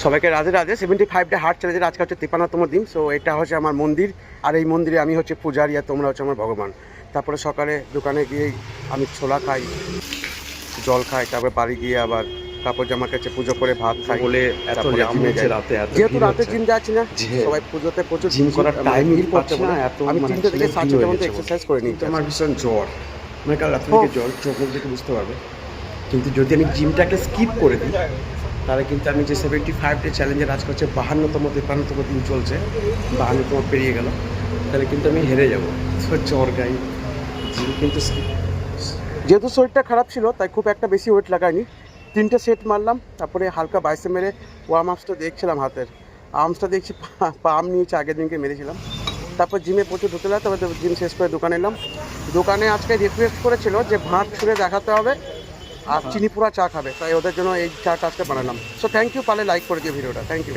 সবাইকে Radhe Radhe. 75 day heart চ্যালেঞ্জের আজকে হচ্ছে 53তম দিন। সো এটা হচ্ছে আমার মন্দির, আর এই মন্দিরে আমি হচ্ছে পূজারি আর তোমরা হচ্ছে আমার ভগবান। তারপরে সকালে দোকানে গিয়েই আমি ছোলা খাই, জল খাই, তারপরে বাড়ি গিয়ে আবার কাপড় জামা কাছে পুজো করে ভাত খাই বলে এত তারপরে জাম জিমে হচ্ছে যাই। রাতে, এত যেহেতু ভিড় রাতে হচ্ছে। জিম যাচ্ছি না, যে সবাই পুজোতে প্রচুর জিম করার টাইম ভিড় পাচ্ছে পড়ছে না, বলে এত আমি মানে 3টে থেকে ভিড় 4-5টা হয়ে মতো গেছে এক্সারসাইজ করে নিই। কিন্তু আমার ভীষণ জ্বর, মানে কাল রাত্রে থেকে জ্বর, চোখ মুখ দেখে বুঝতে পারবে। কিন্তু যদি আমি জিমটাকে স্কিপ করে দিই তাহলে কিন্তু আমি যে 75 ডে চ্যালেঞ্জের আজকে হচ্ছে 52তম 53তম দিন চলছে, 52তম পেরিয়ে গেল, তাহলে কিন্তু আমি হেরে যাবো। তো জ্বর গাই, জিম কিন্তু skip। যেহেতু শরীরটা খারাপ ছিল তাই খুব একটা বেশি ওয়েট লাগাইনি, 3টে সেট মারলাম, তারপরে হালকা বাইসে মেরে ওয়ার্ম আপসটা দেখছিলাম, হাতের আর্মসটা দেখছি পাম নিয়েছে, আগের দিনকে মেরেছিলাম। তারপর জিমে প্রচুর ঢুকে গেলাম, তারপর জিম শেষ করে দোকানে এলাম। দোকানে আজকে রিকোয়েস্ট করেছিল যে ভাত ছুঁড়ে দেখাতে হবে আর চিনি পোড়া চা খাবে, তাই ওদের জন্য এই চাটা আজকে বানালাম। সো থ্যাংক ইউ, পারলে লাইক করে দিও ভিডিওটা, থ্যাংক ইউ।